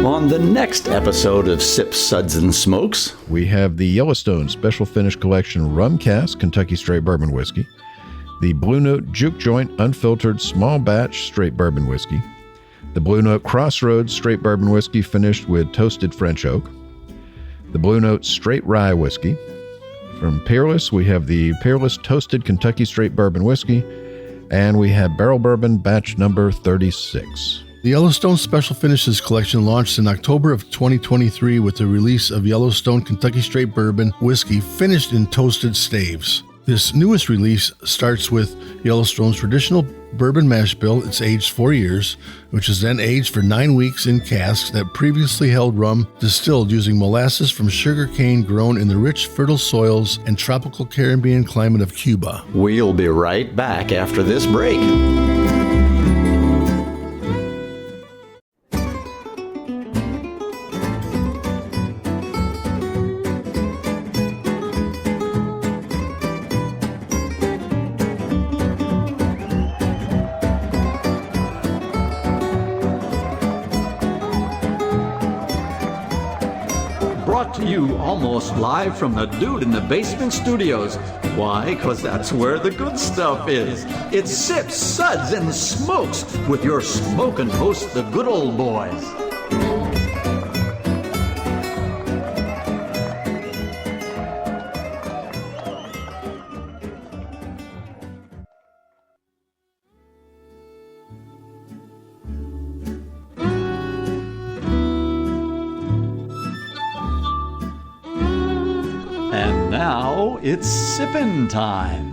On the next episode of Sips, Suds, and Smokes, we have the Yellowstone Special Finish Collection Rum Cask Kentucky Straight Bourbon Whiskey, the Blue Note Juke Joint Unfiltered Small Batch Straight Bourbon Whiskey, the Blue Note Crossroads Straight Bourbon Whiskey finished with toasted French oak, the Blue Note Straight Rye Whiskey. From Peerless, we have the Peerless Toasted Kentucky Straight Bourbon Whiskey, and we have Barrel Bourbon Batch number 36. The Yellowstone Special Finishes Collection launched in October of 2023 with the release of Yellowstone Kentucky Straight Bourbon Whiskey finished in toasted staves. This newest release starts with Yellowstone's traditional bourbon mash bill. It's aged 4 years, which is then aged for 9 weeks in casks that previously held rum distilled using molasses from sugar cane grown in the rich, fertile soils and tropical Caribbean climate of Cuba. We'll be right back after this break. Brought to you almost live from the Dude in the Basement Studios. Why? Because that's where the good stuff is. It's Sips, Suds, and Smokes with your smoking host, the good old boys. And now it's sippin' time.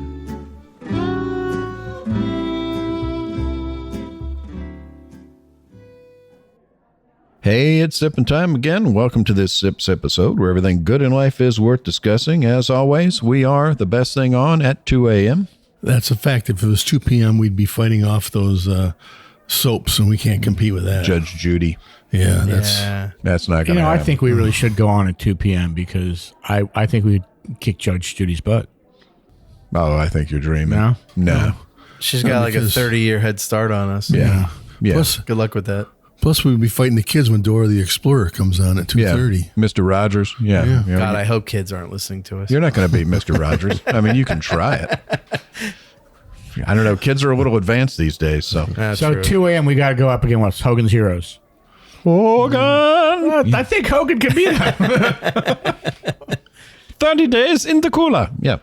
Hey, it's sipping time again. Welcome to this Sips episode where everything good in life is worth discussing. As always, we are the best thing on at 2 a.m. That's a fact. If it was 2 p.m., we'd be fighting off those soaps, and we can't compete with that. Judge Judy. Yeah, That's not going to happen. I think we really should go on at 2 p.m. because I think we'd kick Judge Judy's butt. Oh, I think you're dreaming. No. She's got like a 30-year head start on us. Yeah. Plus, Good luck with that. Plus, we'd be fighting the kids when Dora the Explorer comes on at 2:30. Yeah. Mr. Rogers. Yeah. Yeah. You know, God, I hope kids aren't listening to us. you're not going to beat Mr. Rogers. I mean, you can try it. I don't know. Kids are a little advanced these days, so. That's So true. 2 a.m. we got to go up against Hogan's Heroes. Hogan! I think Hogan could be that. 30 days in the cooler. Yeah.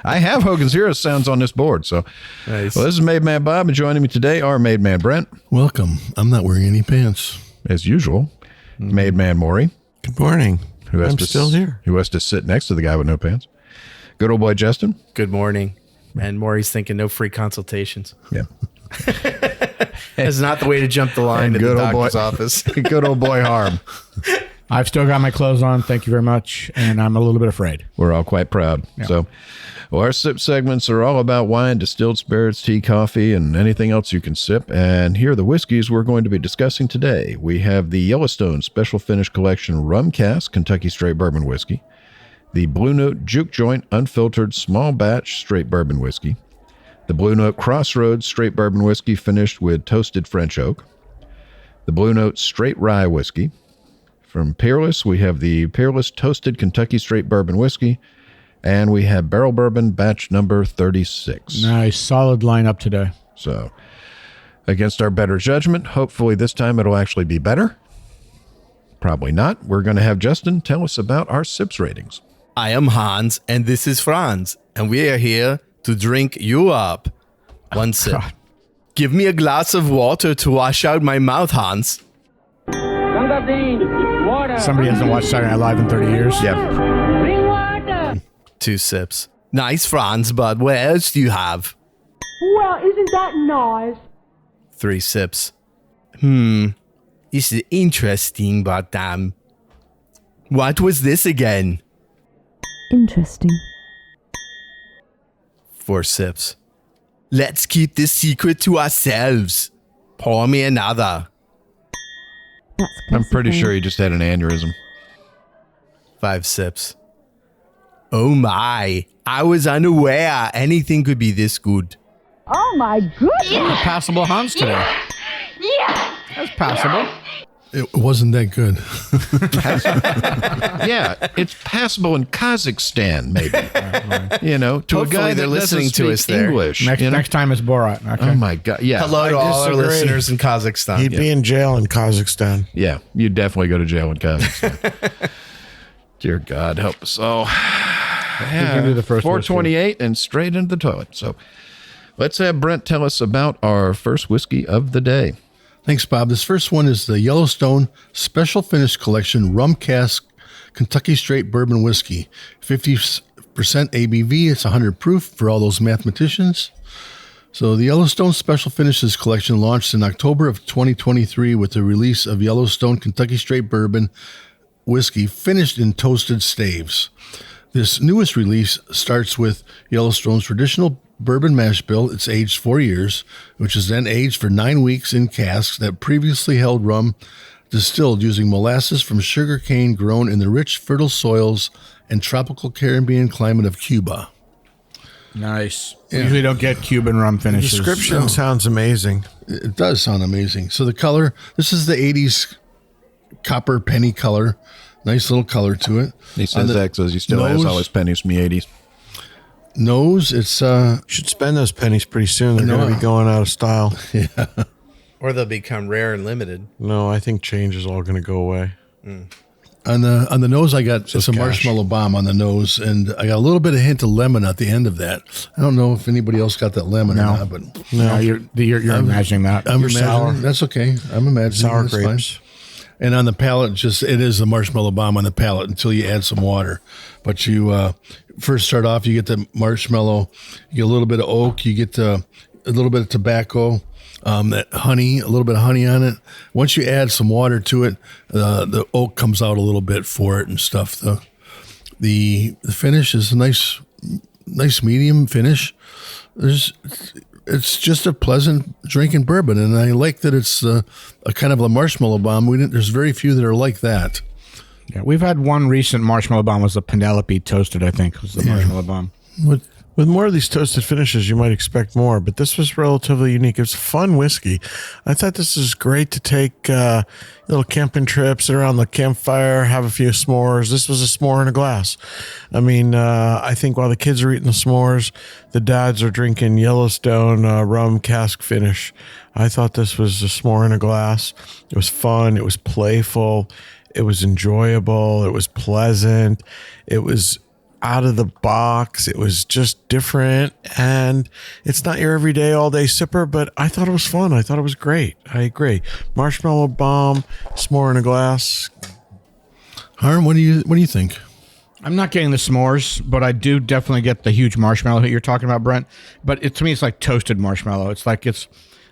I have Hogan's Heroes sounds on this board. So, Nice. Well, this is Made Man Bob, and joining me today are Made Man Brent, Welcome. I'm not wearing any pants. as usual. Made Man Maury, Good morning. who has I'm to still here. Who has to sit next to the guy with no pants. Good old boy Justin. Good morning. And Maury's thinking no free consultations. Yeah. That's not the way to jump the line to the Good old boy. doctor's office. Good old boy Harm. I've still got my clothes on. Thank you very much. And I'm a little bit afraid. We're all quite proud. So, well, our sip segments are all about wine, distilled spirits, tea, coffee, and anything else you can sip. And here are the whiskeys we're going to be discussing today. We have the Yellowstone Special Finish Collection Rum Cask Kentucky Straight Bourbon Whiskey, the Blue Note Juke Joint Unfiltered Small Batch Straight Bourbon Whiskey, the Blue Note Crossroads Straight Bourbon Whiskey finished with toasted French oak, the Blue Note Straight Rye Whiskey. From Peerless, we have the Peerless Toasted Kentucky Straight Bourbon Whiskey, and we have Barrel Bourbon Batch number 36. Nice. Solid lineup today. So, against our better judgment, hopefully this time it'll actually be better. Probably not. We're going to have Justin tell us about our sips ratings. I am Hans, and this is Franz, and we are here to drink you up. One sip. God. Give me a glass of water to wash out my mouth, Hans. Somebody hasn't watched Saturday Night Live in 30 years. Yep. 2 sips. Nice, Franz, but what else do you have? Well, isn't that nice? 3 sips. This is interesting, but what was this again? Interesting. 4 sips. Let's keep this secret to ourselves. Pour me another. That's I'm pretty classified. sure he just had an aneurysm. 5 sips. Oh my, I was unaware anything could be this good. Oh my goodness! Passable Hans today. That's passable. It wasn't that good. Yeah, it's passable in Kazakhstan, maybe. You know, to Hopefully a guy they're that listening doesn't to us speak there. English. Next, you know? next time it's Borat. Okay. Oh my God! Yeah, Hello to all our disagree. listeners in Kazakhstan. He'd be in jail in Kazakhstan. yeah, you definitely go to jail in Kazakhstan. Dear God, help us all. can do the first 428 and straight into the toilet. So let's have Brent tell us about our first whiskey of the day. Thanks, Bob. This first one is the Yellowstone Special Finish Collection Rum Cask Kentucky Straight Bourbon Whiskey. 50% ABV. It's 100 proof for all those mathematicians. So the Yellowstone Special Finishes Collection launched in October of 2023 with the release of Yellowstone Kentucky Straight Bourbon Whiskey finished in toasted staves. This newest release starts with Yellowstone's traditional bourbon mash bill. It's aged 4 years, which is then aged for 9 weeks in casks that previously held rum distilled using molasses from sugar cane grown in the rich, fertile soils and tropical Caribbean climate of Cuba. Nice. We usually don't get Cuban rum The finishes. description sounds amazing. It does sound amazing. So the color, this is the 80s copper penny color. Nice little color to it. He says that because he still has all his pennies from the 80s. Nose, it's You should spend those pennies pretty soon. They're going to be going out of style. Or they'll become rare and limited. No, I think change is all going to go away. on the nose. I got Just some cash. marshmallow bomb on the nose, and I got a little bit of hint of lemon at the end of that. I don't know if anybody else got that lemon or not, but No, you're imagining that. I'm You're imagining. sour. That's okay. I'm imagining Sour that's fine. grapes. And on the palate, it is the marshmallow bomb on the palate until you add some water. But you first start off, you get the marshmallow, you get a little bit of oak, you get a little bit of tobacco, that honey, a little bit of honey on it. Once you add some water to it, the oak comes out a little bit for it and stuff. The finish is a nice medium finish. It's just a pleasant drinking bourbon, and I like that it's a kind of a marshmallow bomb. There's very few that are like that. Yeah, we've had one recent marshmallow bomb was the Penelope toasted, I think, was the marshmallow bomb. With more of these toasted finishes, you might expect more, but this was relatively unique. It was fun whiskey. I thought this is great to take little camping trips, sit around the campfire, have a few s'mores. This was a s'more in a glass. I mean, I think while the kids are eating the s'mores, the dads are drinking Yellowstone rum cask finish. I thought this was a s'more in a glass. It was fun. It was playful. It was enjoyable. It was pleasant. It was out of the box. It was just different, and it's not your everyday all day sipper, but I thought it was fun. I thought it was great. I agree. Marshmallow bomb, s'more in a glass. Harm, what do you think? I'm not getting the s'mores, but I do definitely get the huge marshmallow that you're talking about, Brent. But to me, it's like toasted marshmallow. It's like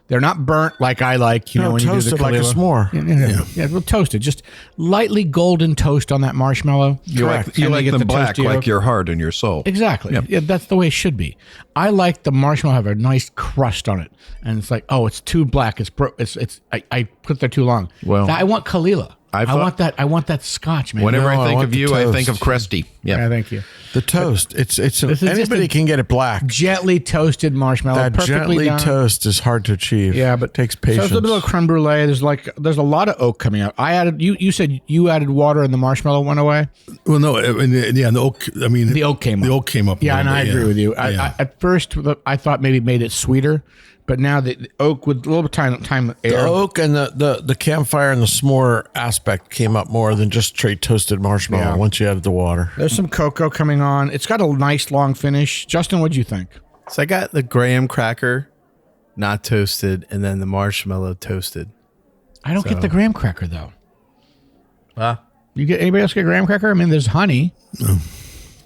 they're not burnt like I like, No, when you do the toasted like a Kahlua. s'more. Yeah, well, toasted. Just lightly golden toast on that marshmallow. You like And you get them black, toasty like oak. your heart and your soul. Exactly. Yep. Yeah, that's the way it should be. I like the marshmallow have a nice crust on it, and it's like, oh, it's too black. I put there too long. Well, I want Kahlua. I want that Scotch, man. Whenever No, I I think want of the you, I toast. think of Cresty. Yeah, Yeah. thank you. The toast. It's This is just anybody a- can get it black. Gently toasted marshmallow, That perfectly gently done. toast is hard to achieve. Yeah, but it takes So patience. there's a little creme brulee. There's a lot of oak coming out. I added. You said you added water and the marshmallow went away. Well, no, the oak. I mean, The oak came up. The oak came up. a Yeah, little and I bit, agree with you. Yeah. I at first I thought maybe it made it sweeter, but now the oak with a little time the air. oak and the campfire and the s'more aspect came up more than just straight toasted marshmallow Yeah. once you added the water. There's some cocoa coming on. It's got a nice long finish. Justin, what'd you think? So I got the graham cracker, not toasted, and then the marshmallow toasted. I don't get the graham cracker though. Ah, You get anybody else get graham cracker? I mean, there's honey.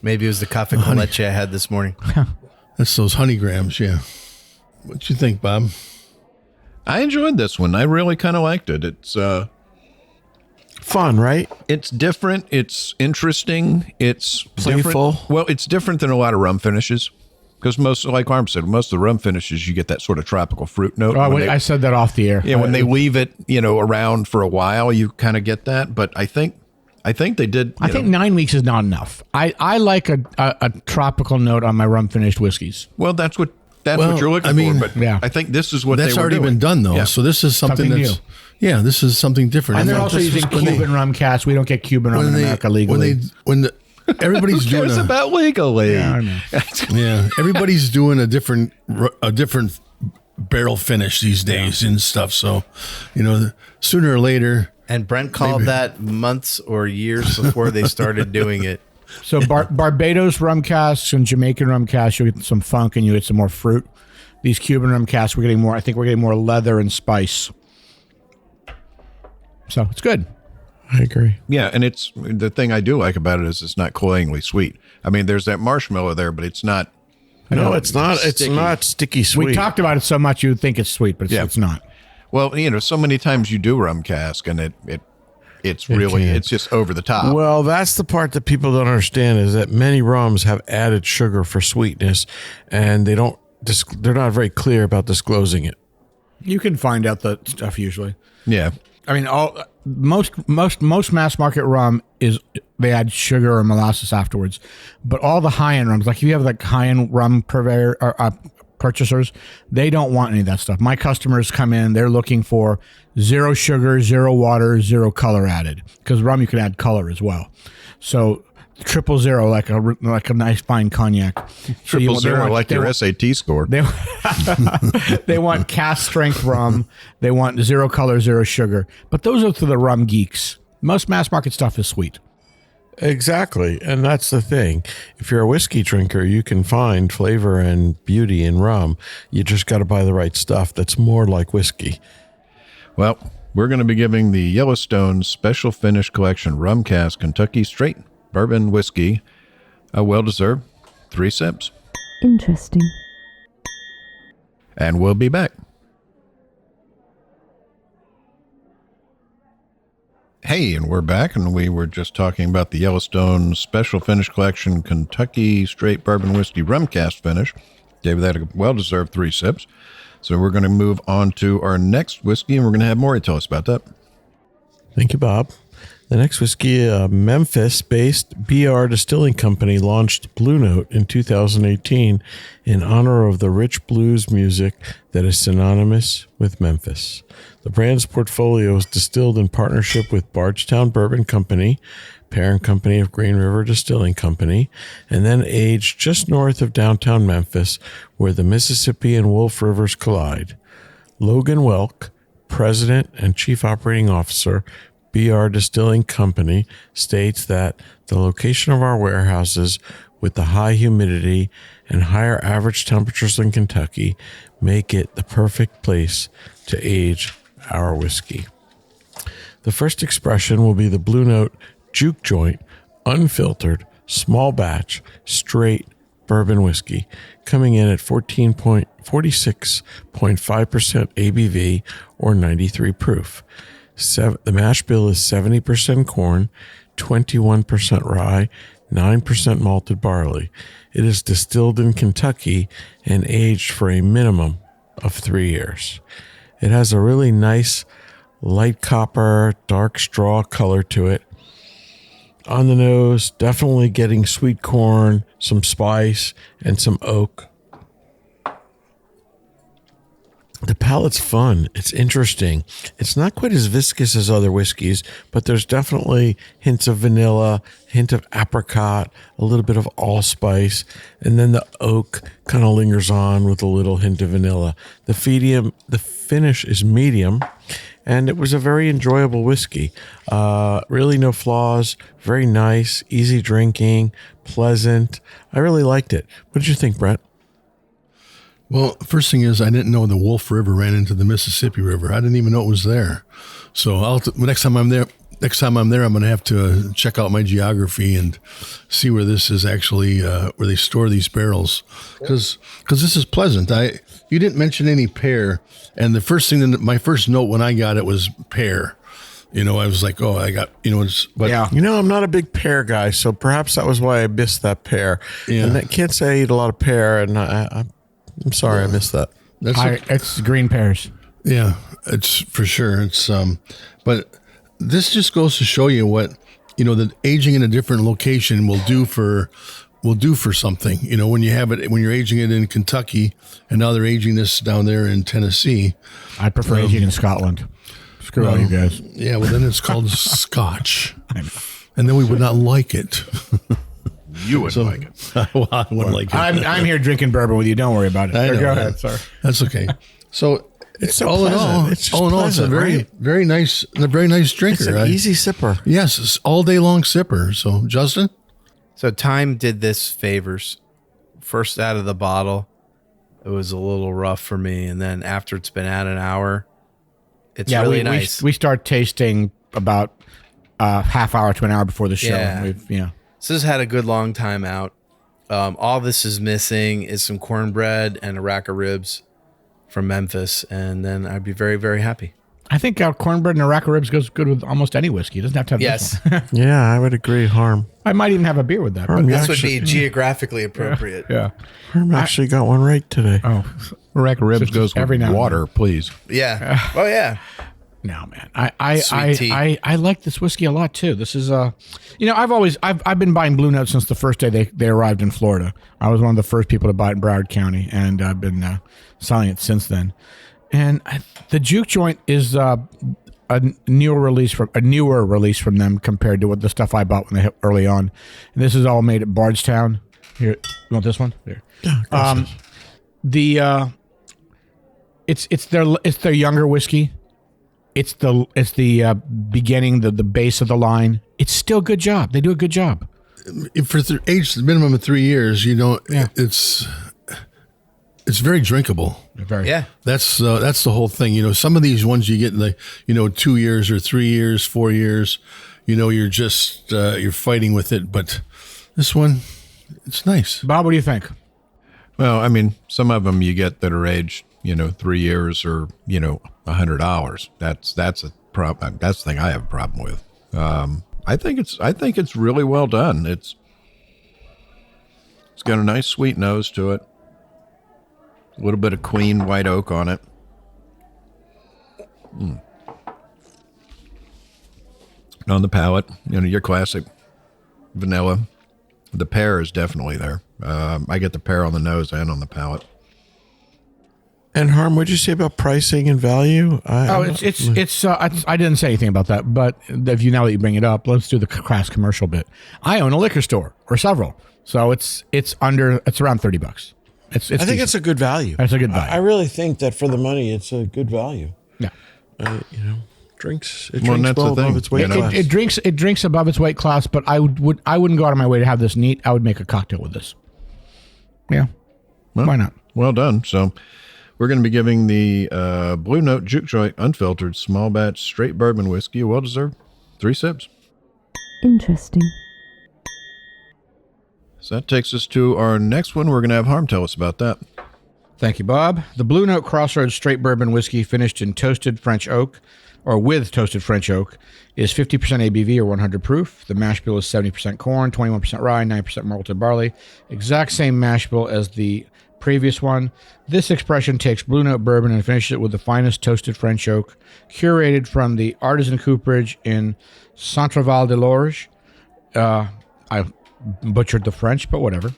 maybe it was the cafe con leche I had this morning. That's those honey grams. Yeah. What you think, Bob? I enjoyed this one. I really kind of liked it. It's Fun, right? it's different. It's interesting. It's Playful. different. Well, it's different than a lot of rum finishes. Because most, like Arm said, most of the rum finishes, you get that sort of tropical fruit note. Oh, When they- I said that off the air. yeah, when they leave it, around for a while, you kind of get that. But I think they did. I think 9 weeks is not enough. I like a tropical note on my rum finished whiskeys. Well, that's what Well, you're looking I mean, for. But yeah. I think this is what That's they were already doing. been done, though. Yeah. So this is something Something that's new. Yeah, this is something different. And I they're thought also this was using when they- Cuban rum casks. We don't get Cuban rum in America legally. Everybody's Who doing cares about legally? Yeah, I know. yeah, everybody's doing a different barrel finish these days and stuff. So, sooner or later. And Brent called that months or years before they started doing it. So Barbados rum casks and Jamaican rum casks, you get some funk and you get some more fruit. These Cuban rum casks, we're getting more. I think we're getting more leather and spice. So it's good. I agree. Yeah, and it's the thing I do like about it is it's not cloyingly sweet. I mean, there's that marshmallow there, but it's not. No, it's not. It's sticky. not sticky sweet. We talked about it so much you would think it's sweet, but it's not. Well, so many times you do rum cask, and it's really it's just over the top. Well, that's the part that people don't understand is that many rums have added sugar for sweetness, and they're not very clear about disclosing it. You can find out the stuff usually. Yeah. I mean, most mass market rum is they add sugar or molasses afterwards, but all the high end rums, like if you have like high end rum purveyor or purchasers, they don't want any of that stuff. My customers come in, they're looking for 0 sugar, 0 water, 0 color added, because rum you can add color as well. So 000, like a nice fine cognac. 000, like your SAT score. They want cask strength rum. They want 0 color, 0 sugar. But those are for the rum geeks. Most mass market stuff is sweet. Exactly. And that's the thing. If you're a whiskey drinker, you can find flavor and beauty in rum. You just got to buy the right stuff that's more like whiskey. Well, we're going to be giving the Yellowstone Special Finish Collection Rum Cask Kentucky Straight Bourbon Whiskey a well-deserved 3 sips. Interesting. And we'll be back. Hey, and we're back, and we were just talking about the Yellowstone Special Finish Collection Kentucky Straight Bourbon Whiskey Rum Cask Finish. Gave that a well-deserved 3 sips. So we're going to move on to our next whiskey, and we're going to have Maury tell us about that. Thank you, Bob. The next whiskey, Memphis-based BR Distilling Company launched Blue Note in 2018 in honor of the rich blues music that is synonymous with Memphis. The brand's portfolio is distilled in partnership with Bardstown Bourbon Company, parent company of Green River Distilling Company, and then aged just north of downtown Memphis, where the Mississippi and Wolf Rivers collide. Logan Welk, president and chief operating officer, BR Distilling Company, states that the location of our warehouses, with the high humidity and higher average temperatures in Kentucky, make it the perfect place to age our whiskey. The first expression will be the Blue Note Juke Joint Unfiltered Small Batch Straight Bourbon Whiskey, coming in at 46.5% ABV or 93 proof. The mash bill is 70% corn, 21% rye, 9% malted barley. It is distilled in Kentucky and aged for a minimum of 3 years. It has a really nice light copper, dark straw color to it. On the nose, definitely getting sweet corn, some spice, and some oak. The palate's fun. It's interesting. It's not quite as viscous as other whiskeys, but there's definitely hints of vanilla, hint of apricot, a little bit of allspice, and then the oak kind of lingers on with a little hint of vanilla. The finish is medium, and it was a very enjoyable whiskey. Really no flaws, very nice, easy drinking, pleasant. I really liked it. What did you think, Brent? Well, first thing is, I didn't know the Wolf River ran into the Mississippi River. I didn't even know it was there. So next time I'm there, I'm going to have to check out my geography and see where this is actually where they store these barrels, because this is pleasant. You didn't mention any pear, and the first thing, my first note when I got it was pear. I was like, oh, I got, yeah. I'm not a big pear guy, so perhaps that was why I missed that pear. Yeah. And I can't say I eat a lot of pear, and I'm sorry I missed that. It's green pears. Yeah, it's for sure. It's but this just goes to show you what that aging in a different location will do for something. When you're aging it in Kentucky, and now they're aging this down there in Tennessee. I prefer aging in Scotland. Screw all you guys. Yeah, well, then it's called Scotch. And then we would not like it. You wouldn't like it. Well, I wouldn't like it. I'm here drinking bourbon with you. Don't worry about it. I know. Go ahead, sir. That's okay. So, so all in all, pleasant. It's just all in all, it's a pleasant, very, right? very nice, a very nice drinker. It's an easy sipper. Yes, it's all day long sipper. So, Justin, So time did this favors. First out of the bottle, it was a little rough for me, and then after it's been out an hour, it's really nice. We start tasting about half hour to an hour before the show. Yeah. So this had a good long time out. All this is missing is some cornbread and a rack of ribs from Memphis, and then I'd be very, very happy. I think cornbread and a rack of ribs goes good with almost any whiskey. It doesn't have to have Yes. this one. Yeah, I would agree. Harm. I might even have a beer with that. Harm, But This would be geographically appropriate. yeah. Harm actually got one right today. Oh, A rack of ribs Just goes every with now and water, please. Yeah. Oh, yeah. No, man. I Sweet tea. I like this whiskey a lot too. This is I've been buying Blue Note since the first day they arrived in Florida. I was one of the first people to buy it in Broward County, and I've been selling it since then. And the Juke joint is a newer release from them compared to what the stuff I bought when they hit early on. And this is all made at Bardstown. Here, you want this one? Here. It's their younger whiskey. It's the beginning, the base of the line. It's still a good job. They do a good job. for age minimum of 3 years, it's very drinkable. Very. Yeah. That's the whole thing. Some of these ones you get in the 2 years or 3 years, 4 years, you're just you're fighting with it. But this one, it's nice. Bob, what do you think? Well, I mean, some of them you get that are aged, 3 years or, $100. That's a problem. That's the thing I have a problem with. I think it's really well done. It's got a nice sweet nose to it. A little bit of clean white oak on it. On the palate, your classic vanilla. The pear is definitely there. I get the pear on the nose and on the palate. And Harm, what'd you say about pricing and value? I didn't say anything about that, but if now that you bring it up, let's do the Cask commercial bit. I own a liquor store or several, so it's around $30. I think it's a good value. That's a good value. I really think that for the money, it's a good value. Yeah. Drinks Well, well that's the above thing. its weight class. It drinks above its weight class, but I wouldn't go out of my way to have this neat. I would make a cocktail with this. Yeah. Well, why not? Well done. So we're going to be giving the Blue Note Juke Joint Unfiltered Small Batch Straight Bourbon Whiskey a well-deserved 3 sips. Interesting. So that takes us to our next one. We're going to have Harm tell us about that. Thank you, Bob. The Blue Note Crossroads Straight Bourbon Whiskey finished in toasted French oak, or with toasted French oak, is 50% ABV or 100 proof. The mash bill is 70% corn, 21% rye, 9% malted barley. Exact same mash bill as the previous one. This expression takes Blue Note bourbon and finishes it with the finest toasted French oak, curated from the artisan cooperage in Centreval de l'Orge. I butchered the French, but whatever.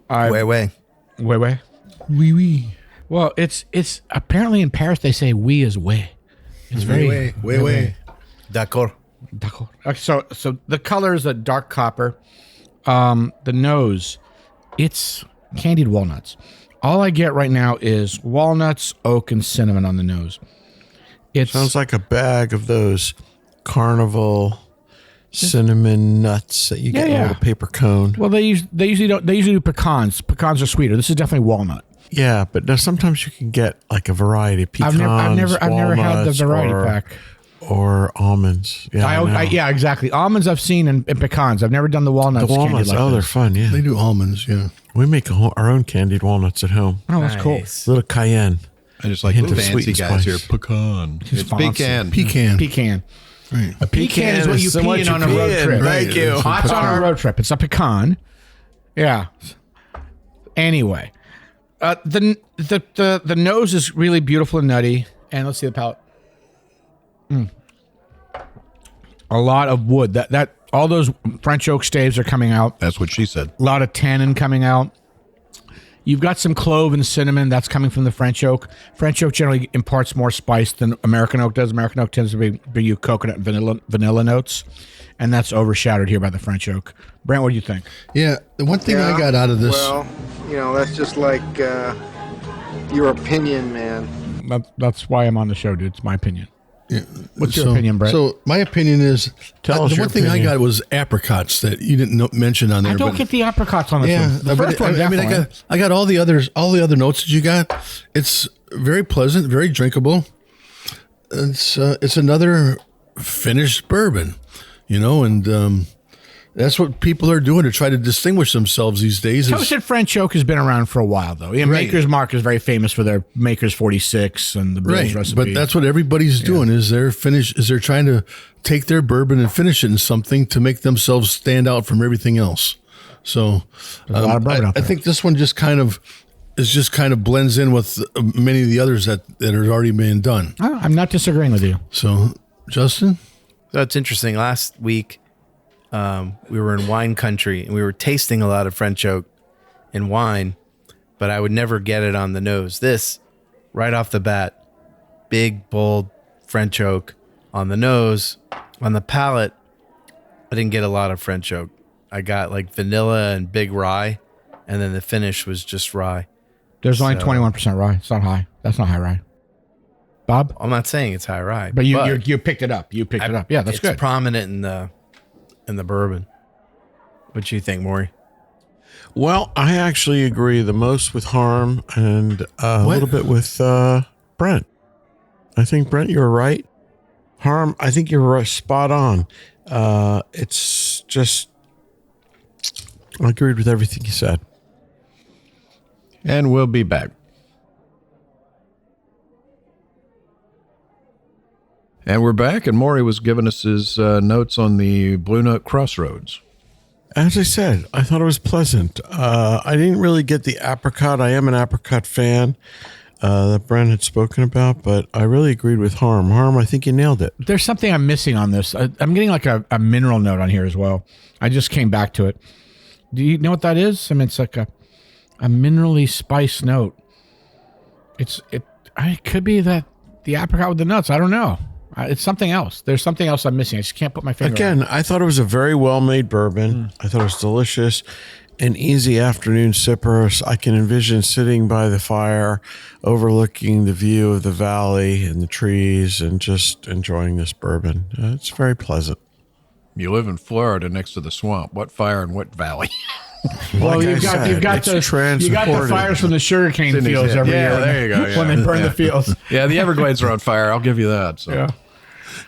Way. Oui, oui. Well, it's apparently in Paris they say "oui" is "way." It's very way. D'accord. D'accord. So the color is a dark copper. The nose, it's candied walnuts. All I get right now is walnuts, oak, and cinnamon on the nose. It Sounds like a bag of those Carnival cinnamon nuts that you get in a little paper cone. Well, they usually do pecans. Pecans are sweeter. This is definitely walnut. Yeah, but now sometimes you can get like a variety of pecans. I've never had the variety pack. Or almonds. Yeah, I know. Yeah, exactly. Almonds I've seen and pecans. I've never done the walnuts. The walnuts. Candied like They're this. fun. Yeah, They do almonds, yeah. we make our own candied walnuts at home. Oh, that's cool. Little cayenne. I just like Hint the of sweet fancy and guys spice. here. Pecan. It's fancy. pecan. Pecan. Right. A pecan is what you pee in on a road trip. Thank you. It's on a road trip. It's a pecan. Yeah. Anyway, the nose is really beautiful and nutty. And let's see the palate. A lot of wood. That all those French oak staves are coming out. That's what she said. A lot of tannin coming out. You've got some clove and cinnamon. That's coming from the French oak. French oak generally imparts more spice than American oak does. American oak tends to bring you coconut and vanilla notes, and that's overshadowed here by the French oak. Brent, what do you think? Yeah, the one thing I got out of this... Well, that's just like your opinion, man. That's why I'm on the show, dude. It's my opinion. Yeah. What's your opinion, Brent? So my opinion is, Tell us the your one thing opinion. I got was apricots that you didn't mention on there. I don't but- get the apricots on this Yeah, one. The first one, definitely. I got all the other notes that you got. It's very pleasant, very drinkable. It's another finished bourbon, and that's what people are doing to try to distinguish themselves these days. Toasted French oak has been around for a while, though. Yeah, Right. Maker's Mark is very famous for their Maker's 46 and the Bill's Right, recipe. but that's what everybody's doing is they're trying to take their bourbon and finish it in something to make themselves stand out from everything else. So There's a lot of bourbon out I there. think this one just kind of blends in with many of the others that are already being done. I'm not disagreeing with you. So, Justin? So it's interesting. Last week, we were in wine country and we were tasting a lot of French oak in wine, but I would never get it on the nose. This, right off the bat, big, bold French oak on the nose. On the palate, I didn't get a lot of French oak. I got like vanilla and big rye, and then the finish was just rye. There's only So- 21% rye. It's not high. That's not high rye. Bob? I'm not saying it's high rye, But you picked it up. You picked it up. Yeah, that's it's good. prominent in the bourbon. What do you think, Maury? Well, I actually agree the most with Harm and a What? little bit with Brent. I think, Brent, you're right. Harm, I think you're right, spot on. It's just, I agreed with everything you said. And we'll be back. And we're back, and Maury was giving us his notes on the Blue Note Crossroads. As I said, I thought it was pleasant. I didn't really get the apricot. I am an apricot fan that Brent had spoken about, but I really agreed with Harm. Harm, I think you nailed it. There's something I'm missing on this. I'm getting like a mineral note on here as well. I just came back to it. Do you know what that is? I mean, it's like a minerally spiced note. It could be that the apricot with the nuts. I don't know. It's something else. There's something else I'm missing. I just can't put my finger on Again, I thought it was a very well-made bourbon. I thought it was delicious. An easy afternoon sipper. I can envision sitting by the fire, overlooking the view of the valley and the trees, and just enjoying this bourbon. It's very pleasant. You live in Florida next to the swamp. What fire and what valley? Well, Like I you've got said, the it's you got the transported. fires from the sugarcane in his fields head. every Yeah, year. there you go, When yeah. they burn the fields. Yeah, the Everglades are on fire. I'll give you that. So. Yeah.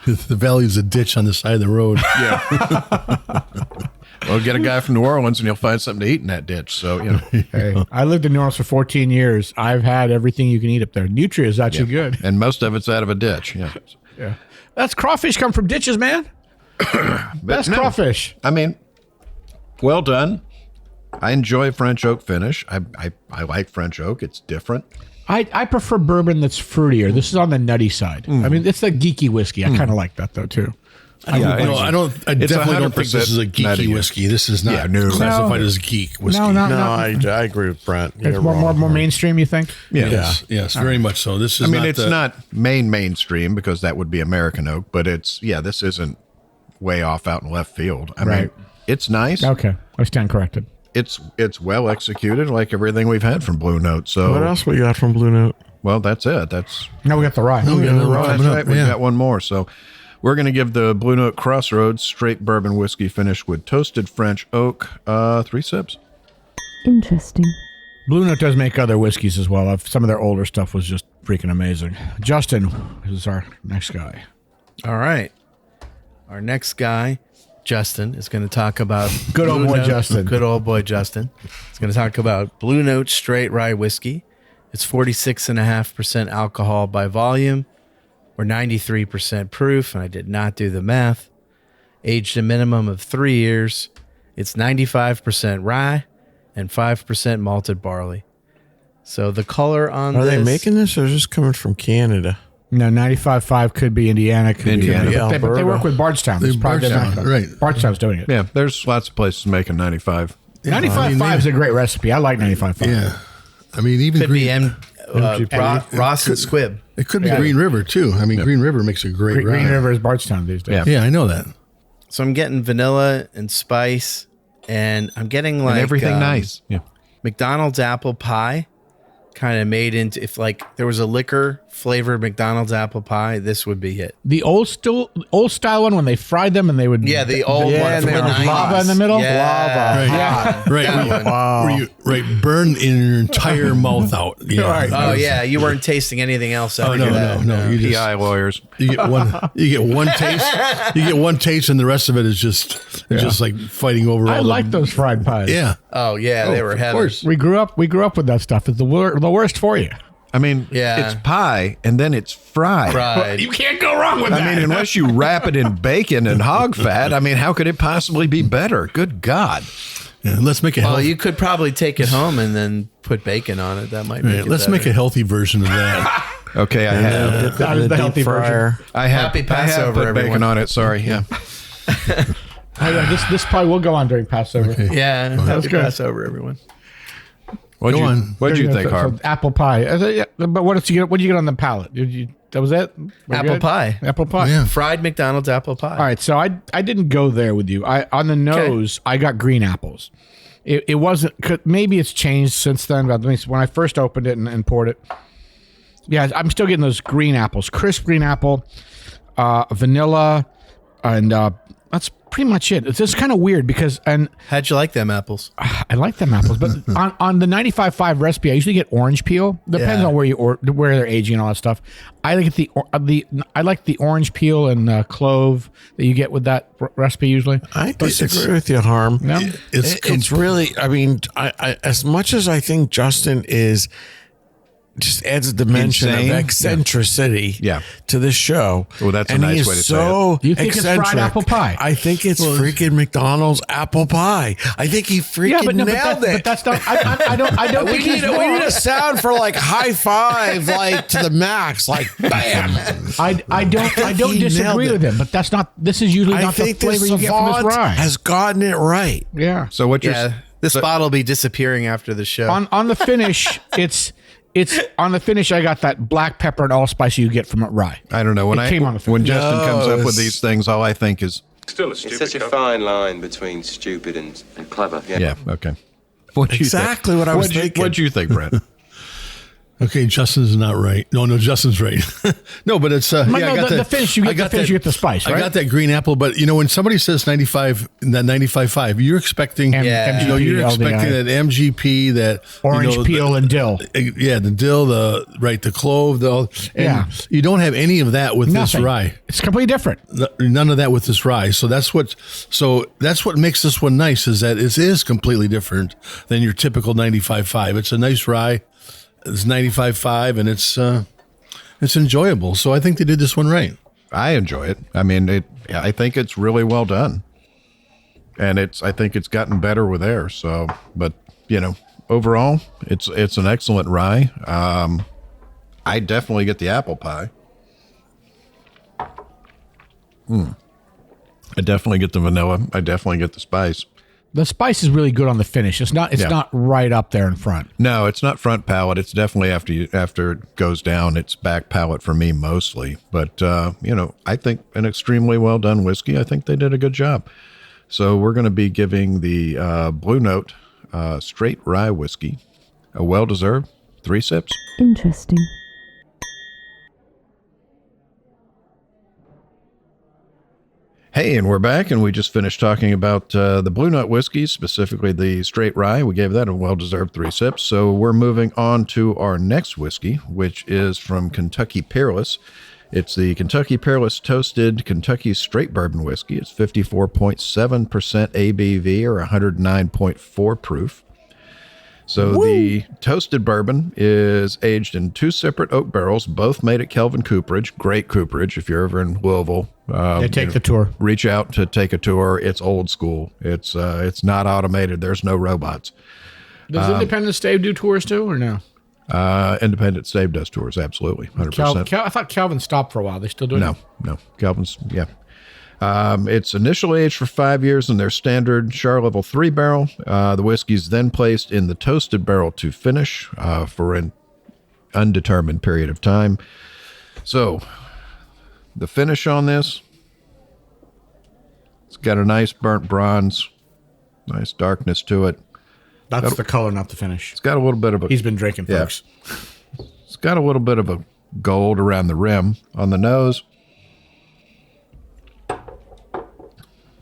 The valley is a ditch on the side of the road. Well, get a guy from New Orleans, and you'll find something to eat in that ditch. So, Hey, I lived in New Orleans for 14 years. I've had everything you can eat up there. Nutria is actually good. and most of it's out of a ditch. Yeah. Yeah. That's crawfish come from ditches, man. Best no. crawfish. I mean, well done. I enjoy French oak finish. I like French oak. It's different. I prefer bourbon that's fruitier. This is on the nutty side. I mean, it's the geeky whiskey. I kind of like that though too. I definitely don't think this is a 100% geeky nutty. whiskey. This is not Yeah, no. classified as geek whiskey. No, I agree with Brent. It's You're more wrong. mainstream. You think? Yes, very much so. This is. I mean, not it's not mainstream because that would be American oak, but this isn't way off out in left field. I mean, Right. it's nice. Okay, I stand corrected. It's well executed, like everything we've had from Blue Note. So, What else we got from Blue Note? well, that's it. That's Now we got the rye. Oh, yeah, Oh, right, that's right. We've yeah. got one more. So we're going to give the Blue Note Crossroads straight bourbon whiskey finished with toasted French oak 3 sips. Interesting. Blue Note does make other whiskeys as well. Some of their older stuff was just freaking amazing. Justin is our next guy. All right. Our next guy, Justin, is going to talk about Good old Blue boy Note- Justin. Good old boy Justin. He's going to talk about Blue Note Straight Rye Whiskey. It's 46.5% alcohol by volume, or 93% proof, and I did not do the math. Aged a minimum of 3 years. It's 95% rye and 5% malted barley. So the color on Are this... they making this, or is this coming from Canada? No, 95.5 could be Indiana. Could Indiana. Be, Yeah, but they work with Bardstown. It's probably Bardstown, different. right. Bardstown's doing it. Yeah, there's lots of places making 95. 95.5 is a great recipe. I like 95.5. Yeah. I mean, even Could be MGP. Ross and Squibb. it could be Green River too. I mean, Green River makes a great rye. Green River is Bardstown these days. Yeah. Yeah, I know that. So I'm getting vanilla and spice, and I'm getting like and everything nice. Yeah. McDonald's apple pie, kind of made into, if like there was a liquor flavored McDonald's apple pie, this would be it. The old style one when they fried them and they would The old one and from there the was 90s. lava in the middle. Yeah. Yeah. Right. Where you burn in your entire mouth out. Yeah. Right. Oh yeah, you weren't tasting anything else Oh, after that. no. You just, PI lawyers. you get one taste. You get one taste, and the rest of it is just like fighting over. I all like the, those fried pies. Yeah. Oh yeah, they were of heaven. course. We grew up with that stuff. It's the worst for you. I mean, Yeah. it's pie and then it's fried. Fried. You can't go wrong with that. I mean, unless you wrap it in bacon and hog fat, I mean, how could it possibly be better? Good God. Yeah, let's make a Well, healthy. you could probably take it home and then put bacon on it. That might make it let's better. make a healthy version of that. Okay, I have. that is the healthy version. I have. Happy I have Passover, put bacon everyone. on it. Sorry. Yeah. This probably will go on during Passover. Okay. Yeah, happy good. Passover, everyone. What'd Go you, on. What'd you think, So Harb? apple pie. But what did you get? What did you get on the palate? That was it. We're Apple good? pie. Apple pie. Yeah. Fried McDonald's apple pie. All right, so I didn't go there with you. On the nose, I got green apples. It wasn't. Maybe it's changed since then. But when I first opened it and poured it, yeah, I'm still getting those green apples, crisp green apple, vanilla, and that's pretty much it. It's just kind of weird because How'd you like them apples? I like them apples, but on the 95.5 recipe, I usually get orange peel. Depends Yeah. on where they're aging and all that stuff. I like the orange peel and clove that you get with that recipe usually. I disagree with you, Harm. No? It's really, I mean, I as much as I think Justin is just adds a dimension Insane. of eccentricity Yeah. to this show. Well, that's a and nice he is way to say so it. You think it's fried eccentric. apple pie? I think it's freaking McDonald's apple pie. I think he freaking nailed it. But that's not. I don't we think he's need wrong. a sound for like high five, like to the max, like bam. I don't He nailed disagree it. with him, but that's not. This is usually I not the think flavor this you get from this savant rye. has gotten it right. Yeah. So what you're Yeah, this bottle will be disappearing after the show. On the finish, it's on the finish. I got that black pepper and allspice you get from a rye. I don't know when It came on the when finish. Justin comes up with it's- these things, all I think is It's such a fine line between stupid and clever. yeah. Okay. What'd you Exactly think? what I was What'd you- thinking. What'd you think, Brent? Okay, Justin's not right. No, Justin's right. No, but it's No, the finish, you get the finish, you get the spice, I right? got that green apple, but when somebody says 95, that 95.5, you're expecting, Yeah. you're MGP, expecting LDI. that MGP, that Orange peel and dill. the dill, the clove, Yeah. you don't have any of that with Nothing. this rye. It's completely different. None of that with this rye. So that's what makes this one nice, is that it is completely different than your typical 95.5. It's a nice rye. It's 95.5 and it's enjoyable. So I think they did this one right. I enjoy it. I mean, I think it's really well done, and I think it's gotten better with air. So, but overall, it's an excellent rye. I definitely get the apple pie. I definitely get the vanilla. I definitely get the spice. The spice is really good on the finish. It's not right up there in front. No, it's not front palate. It's definitely after it goes down, it's back palate for me mostly. But I think an extremely well done whiskey. I think they did a good job. So we're going to be giving the Blue Note straight rye whiskey a well-deserved 3 sips. Interesting. Hey, and we're back, and we just finished talking about the Blue Note whiskey, specifically the straight rye. We gave that a well-deserved 3 sips. So we're moving on to our next whiskey, which is from Kentucky Peerless. It's the Kentucky Peerless Toasted Kentucky Straight Bourbon Whiskey. It's 54.7% ABV or 109.4 proof. So the toasted bourbon is aged in 2 separate oak barrels, both made at Kelvin Cooperage. Great cooperage if you're ever in Louisville. They take the tour. Reach out to take a tour. It's old school. It's not automated. There's no robots. Does Independent Stave do tours too, or no? Independent Stave does tours, absolutely, 100%. I thought Calvin stopped for a while. They still doing it? No. Kelvin's, yeah. It's initially aged for 5 years in their standard Char Level 3 barrel. The whiskey is then placed in the toasted barrel to finish for an undetermined period of time. So, the finish on this, it's got a nice burnt bronze, nice darkness to it. That's the color, not the finish. It's got a little bit of a... He's been drinking, folks. It's got a little bit of a gold around the rim. On the nose,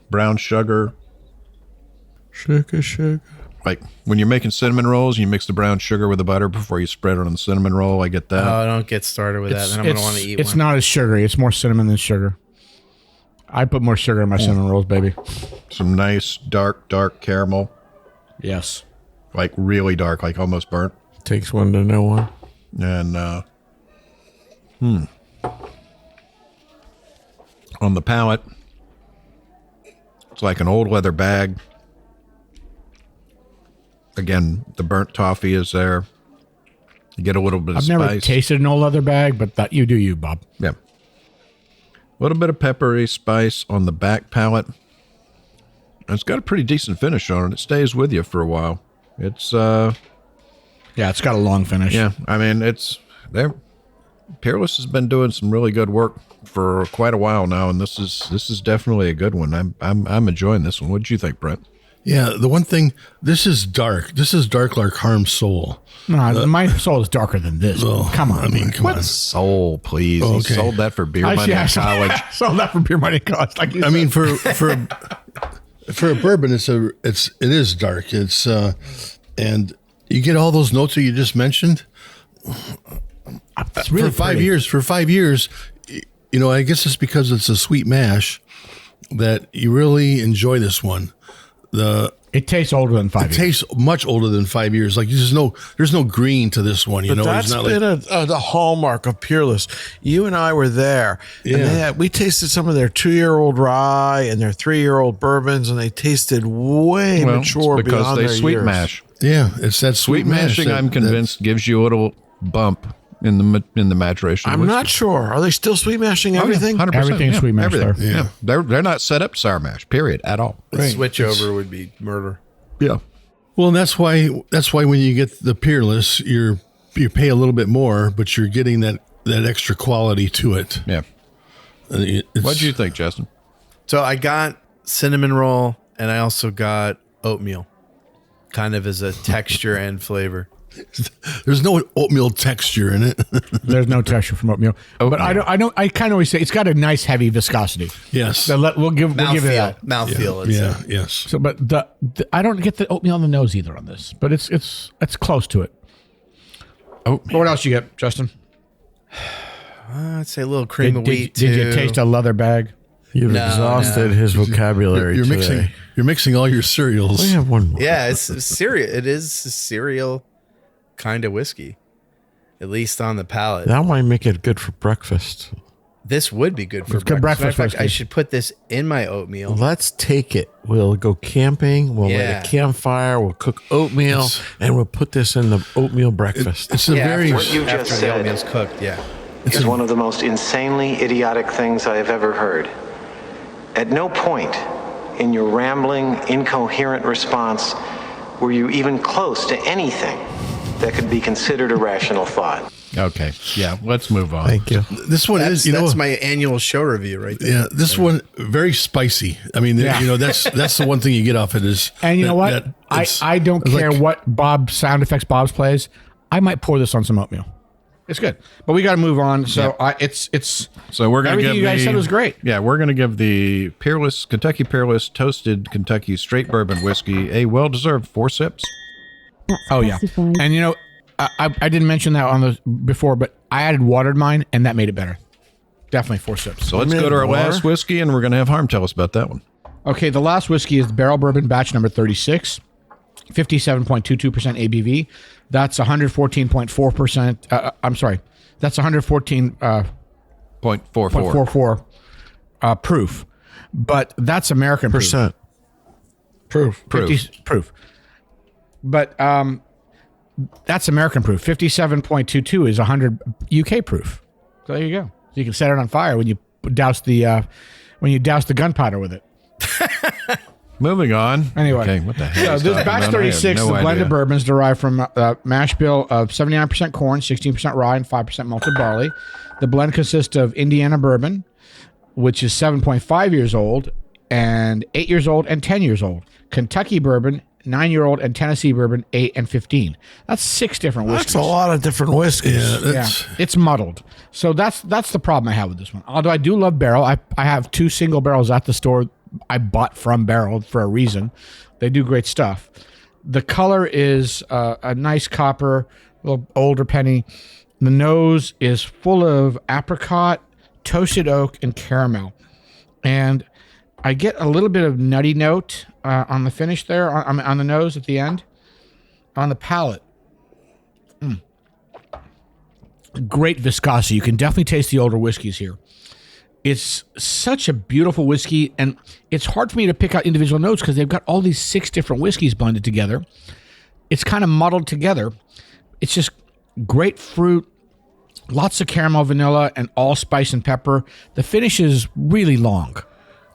brown sugar. Sugar. Like when you're making cinnamon rolls, you mix the brown sugar with the butter before you spread it on the cinnamon roll. I get that. Oh, don't get started with that. Then I'm going to want to eat It's one. not as sugary. It's more cinnamon than sugar. I put more sugar in my cinnamon rolls, baby. Some nice dark caramel. Yes. Like really dark, like almost burnt. Takes one to know one. And on the palate, it's like an old leather bag. Again, the burnt toffee is there. You get a little bit of I've spice. never tasted an old leather bag, but that you do you, Bob. Yeah. A little bit of peppery spice on the back palate. And it's got a pretty decent finish on it. It stays with you for a while. It's Yeah, it's got a long finish. yeah, I mean it's there. Peerless has been doing some really good work for quite a while now, and this is definitely a good one. I'm enjoying this one. What did you think, Brent? Yeah, the one thing, this is dark. This is dark like Harm's soul. No, my soul is darker than this. Come on. I mean, come on. Soul, please. He Okay. sold that for beer money in college. Sold that for beer money cost. Like you I said. mean, for a bourbon, it is dark. It's and you get all those notes that you just mentioned. it's really For 5 pretty. years, you know, I guess it's because it's a sweet mash that you really enjoy this one. It tastes older than 5 It years. tastes much older than 5 years. Like there's no green to this one. You But know, that's it's not been like the hallmark of Peerless. You and I were there. Yeah. And we tasted some of their 2-year-old rye and their 3-year-old bourbons, and they tasted way Well, mature it's because beyond they their sweet years. mash. yeah, it's that Sweet sweet mash. mashing, that- I'm convinced, gives you a little bump in the maturation. of I'm whiskey. not sure. Are they still sweet mashing everything? 100%, Everything's sweet mash everything. there. Yeah. They're not set up sour mash, period, at all. The switch over would be murder. Yeah. Well, and that's why when you get the Peerless, you pay a little bit more, but you're getting that extra quality to it. Yeah. It's- What do you think, Justin? So I got cinnamon roll, and I also got oatmeal, kind of as a texture and flavor. There's no oatmeal texture in it. There's no texture from oatmeal. But I kind of always say it's got a nice heavy viscosity. Yes. So we'll give it that. Mouthfeel. Yeah. Yes. So, but the I don't get the oatmeal on the nose either on this, but it's close to it. Oatmeal. What else you get, Justin? I'd say a little cream of wheat Did you too. taste a leather bag? You've No, exhausted his vocabulary You're today. mixing all your cereals. We have one more. Yeah, it's cereal. It is a cereal kind of whiskey, at least on the palate. That might make it good for breakfast. This would be good for It's good breakfast Matter of fact, I whiskey. should put this in my oatmeal. Let's take it. We'll go camping. We'll Yeah. light a campfire. We'll cook oatmeal, and we'll put this in the oatmeal breakfast. It's a very What you After just the said oatmeal's cooked, yeah. is one of the most insanely idiotic things I have ever heard. At no point in your rambling, incoherent response were you even close to anything that could be considered a rational thought. Okay. Yeah. Let's move on. Thank you. this one That's, is you know that's my annual show review right there. yeah this one very spicy. I mean you know that's the one thing you get off it is And you know what? I don't it's care like- what sound effects Bob's plays. I might pour this on some oatmeal. It's good, but we got to move on. So it's So we're going to everything give you guys said was great. Yeah, we're going to give the Peerless Kentucky Peerless Toasted Kentucky Straight Bourbon Whiskey a well-deserved 4 sips. That's Oh yeah, classified. and you know, I didn't mention that on the before, but I added water to mine, and that made it better. Definitely 4 sips. So let's minute, go to our water? last whiskey, and we're going to have Harm tell us about that one. Okay, the last whiskey is Barrel Bourbon Batch number 36, 57.22% ABV. That's 114.4%. I'm sorry, that's 114.44 0.44. proof, but that's American proof. Percent. Proof. Proof. 50 proof. But that's American proof. 57.22 is 100 UK proof. So there you go. So you can set it on fire when you douse the when you douse the gunpowder with it. Moving on. Anyway, okay, what the hell? So is this talking batch about? I have 36, no the blend idea. of bourbons derived from a mash bill of 79% corn, 16% rye, and 5% malted barley. The blend consists of Indiana bourbon, which is 7.5 years old, and 8 years old, and 10 years old. Kentucky bourbon, 9-year-old, and Tennessee bourbon, 8 and 15. That's 6 different whiskeys. That's a lot of different whiskeys. Yeah, that's, It's muddled. So that's the problem I have with this one. Although I do love barrel. I have 2 single barrels at the store I bought from Barrel for a reason. They do great stuff. The color is a nice copper, a little older penny. The nose is full of apricot, toasted oak, and caramel. And I get a little bit of nutty note on the finish there, on the nose at the end. On the palate. Great viscosity. You can definitely taste the older whiskeys here. It's such a beautiful whiskey, and it's hard for me to pick out individual notes because they've got all these 6 different whiskeys blended together. It's kind of muddled together. It's just great fruit, lots of caramel, vanilla, and allspice and pepper. The finish is really long.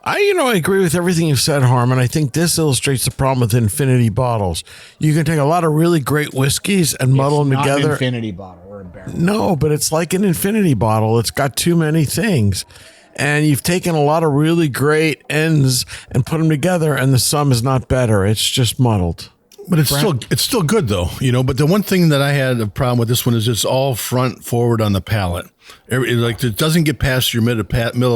I agree with everything you've said, Harmon. I think this illustrates the problem with infinity bottles. You can take a lot of really great whiskeys and muddle them Not an together. infinity bottle or a barrel. No, but it's like an infinity bottle. It's got too many things. And you've taken a lot of really great ends and put them together, and the sum is not better. It's just muddled. but it's still good though, But the one thing that I had a problem with this one is it's all front forward on the palate. It doesn't get past your middle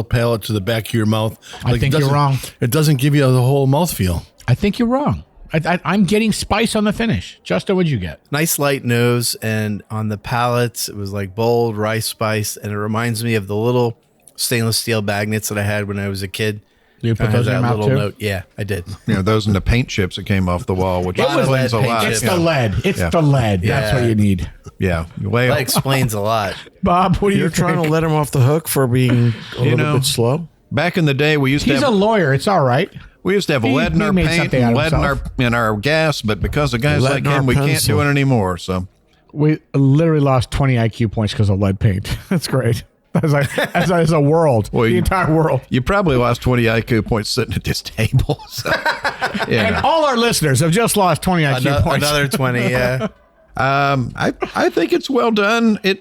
palate to the back of your mouth. I think you're wrong. It doesn't give you the whole mouthfeel. I think you're wrong. I'm getting spice on the finish. Justin, what'd you get? Nice light nose, and on the palates, it was like bold rice spice, and it reminds me of the little stainless steel magnets that I had when I was a kid. You put Kinda those in your has that mouth little too? Yeah, I did. Those and the paint chips that came off the wall, which It was explains a lead paint lot. chips. It's the lead. It's the lead. That's Yeah. what you need. Yeah, way That explains a lot. Bob, what do you You're trying think? to let him off the hook for being a little bit slow? Back in the day, we used to He's have a lawyer. It's all right. lead in he our made paint something and out lead of in himself. our gas, but because of guys Lead like in our him, we can't pencil. do it anymore. So We literally lost 20 IQ points because of lead paint. That's great. That's a world. Well, the entire world. you probably lost 20 IQ points sitting at this table. So, And yeah. all our listeners have just lost 20 IQ points. Another 20, yeah. I think it's well done. I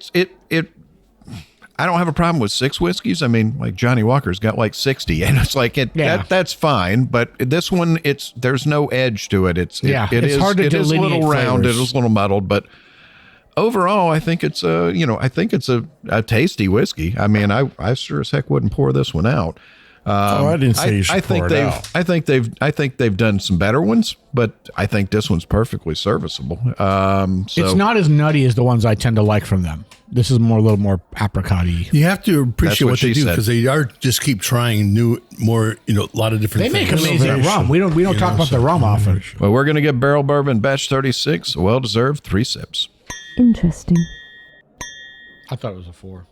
don't have a problem with 6 whiskeys. I mean, like Johnny Walker's got like 60, and it's like that's fine. But this one, there's no edge to it. It's hard to it is a delineate little round. It flavors. is a little muddled, but overall, I think it's a tasty whiskey. I mean, I sure as heck wouldn't pour this one out. I didn't say you should pour it out. I think they've done some better ones, but I think this one's perfectly serviceable. So It's not as nutty as the ones I tend to like from them. This is a little more apricot-y. You have to appreciate what what they she do said. because they are just keep trying a lot of different They make things. amazing rum. We don't talk about the rum often. well, we're gonna get Barrel Bourbon Batch 36, well deserved 3 sips. Interesting. I thought it was a 4.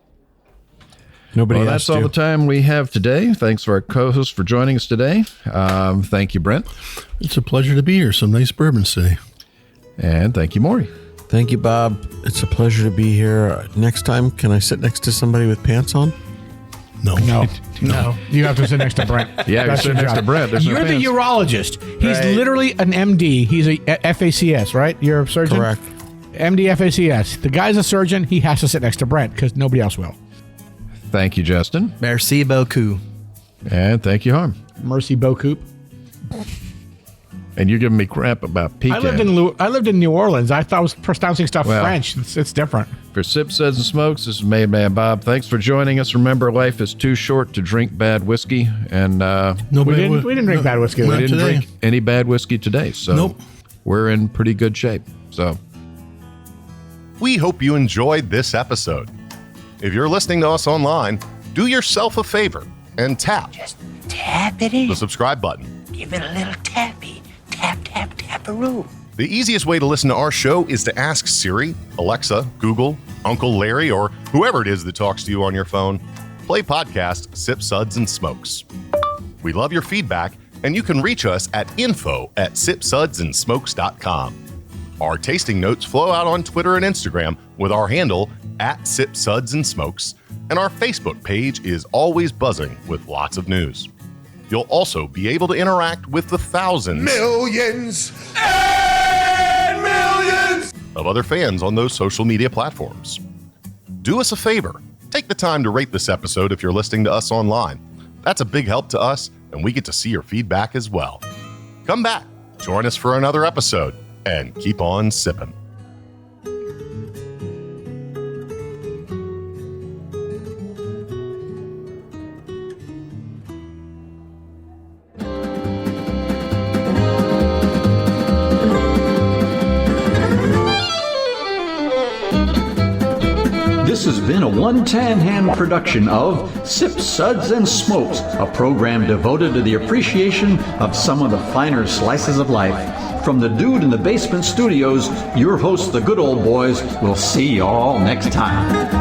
Nobody Well, asked that's all you. the time we have today. Thanks for our co-host for joining us today. Thank you, Brent, It's a pleasure to be here. Some nice bourbons today. and thank you, Maury. Thank you, Bob. It's a pleasure to be here. Next time, can I sit next to somebody with pants on? No. No. You have to sit next to Brent. Yeah, That's you're sitting your next job. to Brent. There's no You're the pants. urologist. He's Right. literally an MD. He's a FACS, right? You're a surgeon? Correct. MD FACS. The guy's a surgeon. He has to sit next to Brent because nobody else will. Thank you, Justin, Merci beaucoup. and thank you, Harm. Mercy Bocoup. And you're giving me crap about pecan. I lived in New Orleans. I thought I was pronouncing stuff Well. French. It's different. For Sip, Suds, and Smokes, this is Made Man Bob. Thanks for joining us. Remember, life is too short to drink bad whiskey, and We didn't drink bad whiskey. we Not didn't today. drink any bad whiskey today. So Nope. we're in pretty good shape. So We hope you enjoyed this episode. If you're listening to us online, do yourself a favor and tap Tap it in. the subscribe button. Give it a little tappy. Tap, tap, tap-a-roo. The easiest way to listen to our show is to ask Siri, Alexa, Google, Uncle Larry, or whoever it is that talks to you on your phone, play podcast Sip, Suds, and Smokes. We love your feedback, and you can reach us at info@sipsudsandsmokes.com. Our tasting notes flow out on Twitter and Instagram with our handle at Sip Suds and Smokes, and our Facebook page is always buzzing with lots of news. You'll also be able to interact with the thousands, millions, and millions of other fans on those social media platforms. Do us a favor. Take the time to rate this episode if you're listening to us online. That's a big help to us, and we get to see your feedback as well. Come back, join us for another episode, and keep on sipping. This has been a one-tan hand production of Sip Suds and Smokes, a program devoted to the appreciation of some of the finer slices of life. From the Dude in the Basement Studios, your hosts, the Good Old Boys, will see you all next time.